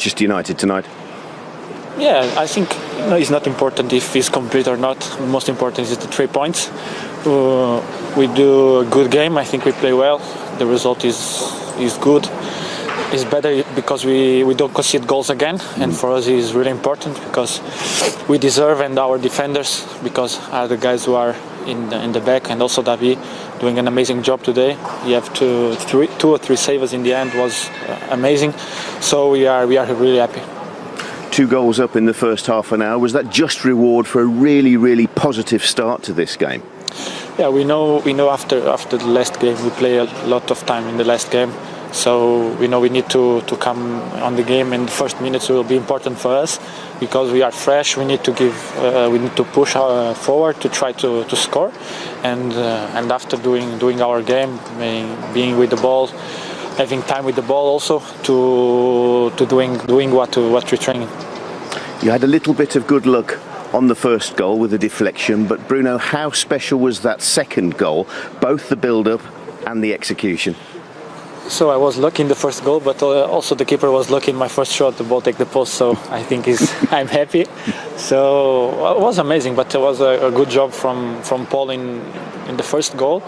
Manchester United tonight? Yeah, I think it's not important if it's complete or not. Most important is the 3 points. We do a good game. I think we play well. The result is good. It's better because we don't concede goals again, and for us it's really important because we deserve, and our defenders, because are the guys who are in the back, and also David doing an amazing job today. You have two or three saves in the end, was amazing. So we are really happy. 2 goals up in the first half an hour. Was that just reward for a really positive start to this game? Yeah, we know after the last game we play a lot of time in the last game. So we know we need to come on the game, and the first minutes will be important for us because we are fresh. We need to push forward to try to score, and after doing our game, being with the ball, having time with the ball, also to doing what we're training. You had a little bit of good luck on the first goal with a deflection, but Bruno, how special was that second goal, both the build-up and the execution? So I was lucky in the first goal, but also the keeper was lucky in my first shot. The ball take the post, so I think I'm happy. So it was amazing, but it was a good job from Paul in the first goal.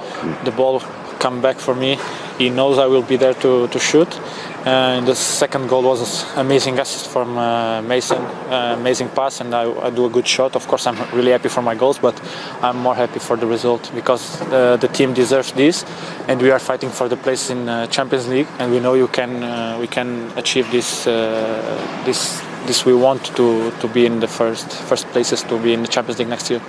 The ball come back for me. He knows I will be there to shoot. And the second goal was amazing assist from Mason, amazing pass, and I do a good shot. Of course, I'm really happy for my goals, but I'm more happy for the result because the team deserves this, and we are fighting for the place in Champions League, and we know we can achieve this. We want to be in the first places to be in the Champions League next year.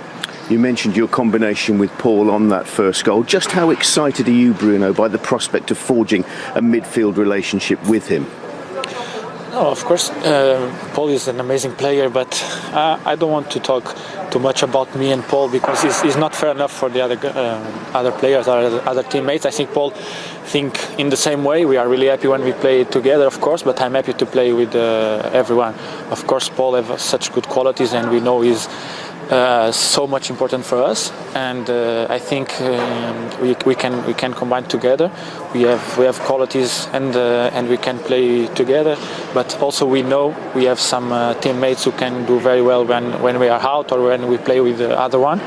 You mentioned your combination with Paul on that first goal. Just how excited are you, Bruno, by the prospect of forging a midfield relationship with him? No, of course, Paul is an amazing player, but I don't want to talk too much about me and Paul because it's not fair enough for the other players or other teammates. I think Paul think in the same way. We are really happy when we play together, of course, but I'm happy to play with everyone. Of course, Paul has such good qualities, and we know he's so much important for us, and I think we can combine together. We have qualities, and we can play together. But also we know we have some teammates who can do very well when we are out or when we play with the other one.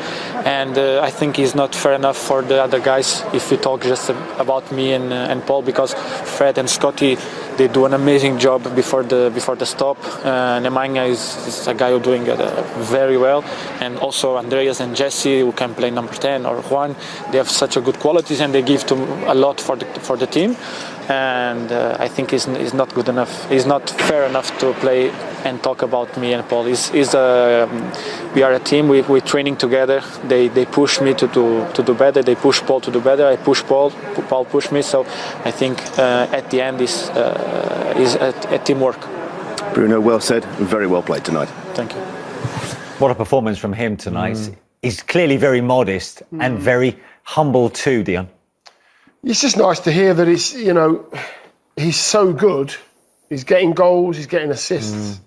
And I think it's not fair enough for the other guys if we talk just about me and Paul, because Fred and Scotty, they do an amazing job before the stop. Nemanja is a guy who's doing it very well, and also Andreas and Jesse, who can play number 10, or Juan. They have such a good qualities, and they give a lot for the team. And I think it's not good enough. It's not fair enough to play and talk about me and Paul. We are a team. We're training together. They push me to do better. They push Paul to do better. I push Paul. Paul push me. So I think at the end is a teamwork. Bruno, well said and very well played tonight. Thank you. What a performance from him tonight. He's clearly very modest and very humble too, Dion. It's just nice to hear that he's so good. He's getting goals, he's getting assists,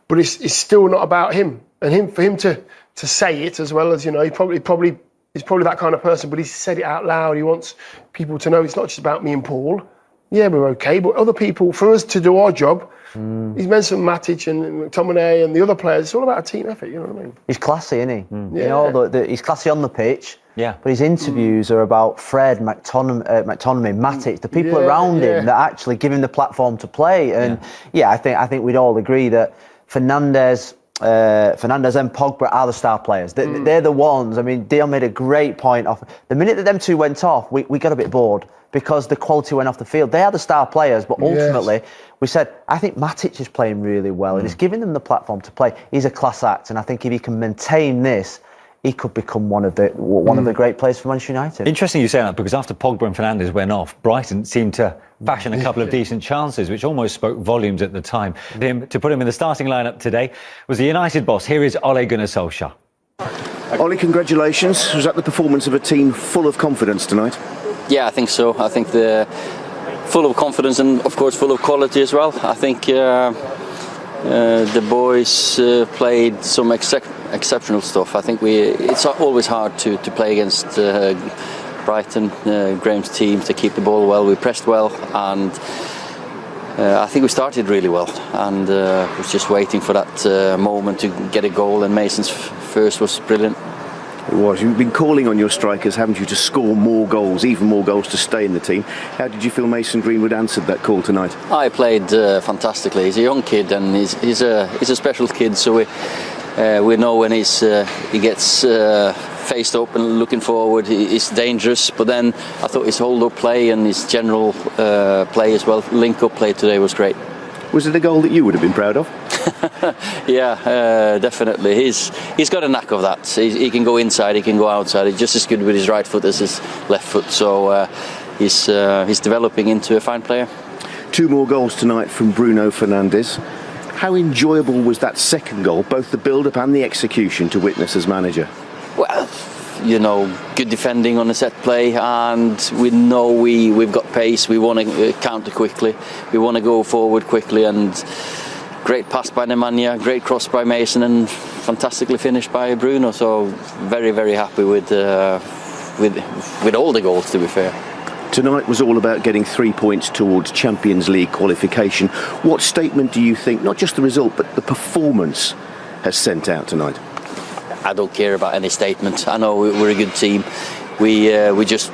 but it's still not about him. And for him to say it as well as, he's probably that kind of person, but he's said it out loud. He wants people to know it's not just about me and Paul. Yeah, we're okay, but other people, for us to do our job, he's mentioned Matic and McTominay and the other players. It's all about a team effort, you know what I mean? He's classy, isn't he? Yeah. He's classy on the pitch. Yeah. But his interviews are about Fred, McTominay, Matic, the people around him that actually give him the platform to play. And I think we'd all agree that Fernandes and Pogba are the star players. They're the ones. I mean, Dion made a great point off. The minute that them two went off, we got a bit bored because the quality went off the field. They are the star players, but ultimately we said, I think Matic is playing really well and it's giving them the platform to play. He's a class act, and I think if he can maintain this, he could become one of the great players for Manchester United. Interesting you say that, because after Pogba and Fernandes went off, Brighton seemed to fashion a couple of decent chances, which almost spoke volumes at the time. To put him in the starting lineup today was the United boss. Here is Ole Gunnar Solskjaer. Ole, congratulations. Was that the performance of a team full of confidence tonight? Yeah, I think so. I think they're full of confidence and, of course, full of quality as well. I think the boys played some exceptional stuff. I think it's always hard to play against Brighton, Graham's team, to keep the ball well. We pressed well, and I think we started really well, and was just waiting for that moment to get a goal, and Mason's first was brilliant. It was. You've been calling on your strikers, haven't you, to score more goals, even more goals to stay in the team. How did you feel Mason Greenwood answered that call tonight? I played fantastically. He's a young kid, and he's a special kid, so we know when he gets faced up and looking forward, he's dangerous. But then I thought his hold-up play and his general play as well, link-up play today was great. Was it a goal that you would have been proud of? Yeah, definitely. He's got a knack of that. He can go inside, he can go outside. He's just as good with his right foot as his left foot. So he's developing into a fine player. 2 more goals tonight from Bruno Fernandes. How enjoyable was that second goal, both the build-up and the execution, to witness as manager? Well, you know, good defending on a set play, and we know we've got pace. We want to counter quickly. We want to go forward quickly, and great pass by Nemanja, great cross by Mason, and fantastically finished by Bruno. So very, very happy with all the goals, to be fair. Tonight was all about getting 3 points towards Champions League qualification. What statement do you think, not just the result, but the performance has sent out tonight? I don't care about any statement. I know we're a good team. We just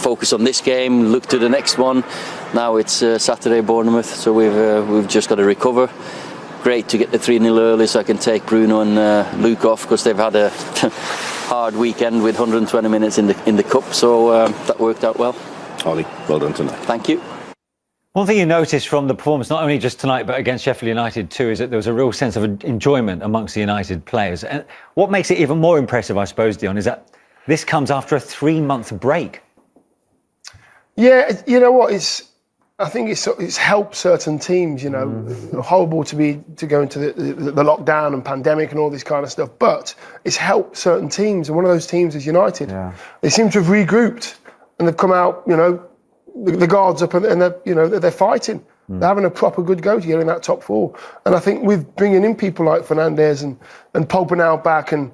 focus on this game, look to the next one. Now it's Saturday, Bournemouth, so we've just got to recover. Great to get the 3-0 early, so I can take Bruno and Luke off, because they've had a hard weekend with 120 minutes in the cup. So that worked out well. Ollie, well done tonight. Thank you. One thing you noticed from the performance, not only just tonight, but against Sheffield United too, is that there was a real sense of enjoyment amongst the United players. And what makes it even more impressive, I suppose, Dion, is that this comes after a 3-month break. Yeah, you know what? I think it's helped certain teams. You know, horrible to go into the lockdown and pandemic and all this kind of stuff. But it's helped certain teams, and one of those teams is United. Yeah. They seem to have regrouped, and they've come out. You know, the guards up, and they're fighting. They're having a proper good go to get in that top 4. And I think with bringing in people like Fernandes and Pogba now back, and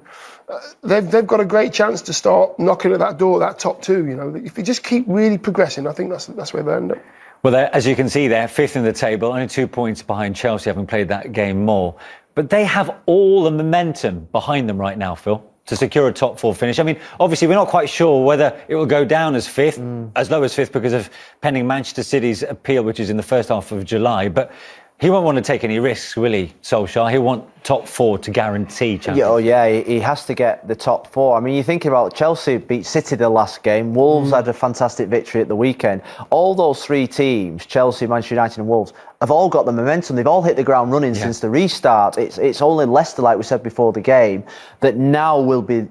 they've got a great chance to start knocking at that door, that top 2. You know, if they just keep really progressing, I think that's where they end up. Well, as you can see, they're 5th in the table, only 2 points behind Chelsea, having played that game more. But they have all the momentum behind them right now, Phil, to secure a top 4 finish. I mean, obviously, we're not quite sure whether it will go down as 5th, as low as 5th, because of pending Manchester City's appeal, which is in the first half of July. But he won't want to take any risks, will he, Solskjaer? He'll want top 4 to guarantee championship. Yeah, he has to get the top 4. I mean, you think about Chelsea beat City the last game. Wolves had a fantastic victory at the weekend. All those 3 teams, Chelsea, Manchester United and Wolves, have all got the momentum. They've all hit the ground running since the restart. It's only Leicester, like we said before the game, that now will be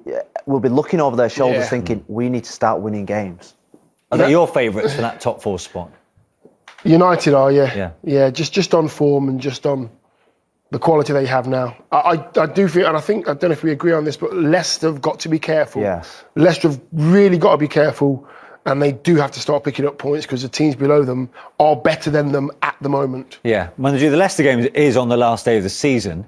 looking over their shoulders thinking, we need to start winning games. Are they your favourites for that top 4 spot? United are, yeah, just on form and just on the quality they have now. I do feel, and I don't know if we agree on this, but Leicester have got to be careful. Yes. Leicester have really got to be careful, and they do have to start picking up points, because the teams below them are better than them at the moment. Yeah, mind you, the Leicester game is on the last day of the season,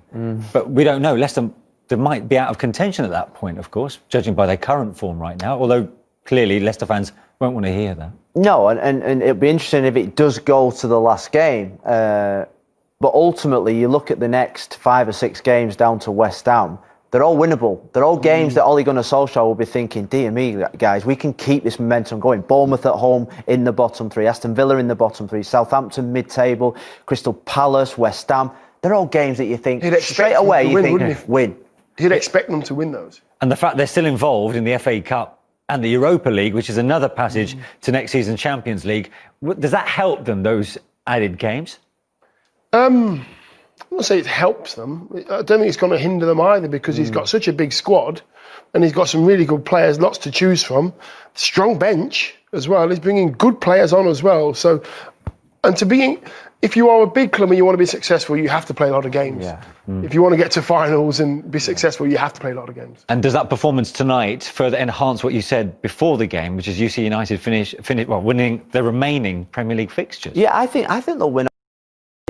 but we don't know. Leicester, they might be out of contention at that point, of course, judging by their current form right now, although clearly Leicester fans won't want to hear that. No, and it'll be interesting if it does go to the last game. But ultimately, you look at the next 5 or 6 games down to West Ham, they're all winnable. They're all games that Ole Gunnar Solskjaer will be thinking, dear me, guys, we can keep this momentum going. Bournemouth at home in the bottom 3, Aston Villa in the bottom 3, Southampton mid-table, Crystal Palace, West Ham. They're all games that you think straight away, you think, win. He'd expect them to win those. And the fact they're still involved in the FA Cup and the Europa League, which is another passage to next season's Champions League, does that help them, those added games? I'm not saying it helps them. I don't think it's going to hinder them either, because he's got such a big squad and he's got some really good players, lots to choose from. Strong bench as well. He's bringing good players on as well. So, and if you are a big club and you want to be successful, you have to play a lot of games. Yeah. If you want to get to finals and be successful, you have to play a lot of games. And does that performance tonight further enhance what you said before the game, which is you see United winning the remaining Premier League fixtures? Yeah, I think they'll win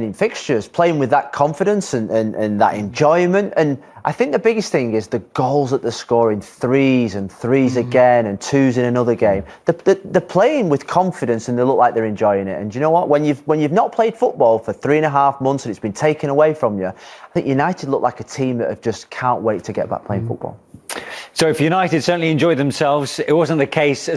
in fixtures, playing with that confidence and that enjoyment. And I think the biggest thing is the goals that they're scoring, threes again and twos in another game. They're playing with confidence and they look like they're enjoying it. And do you know what? When you've not played football for 3.5 months and it's been taken away from you, I think United look like a team that just can't wait to get back playing football. So if United certainly enjoyed themselves, it wasn't the case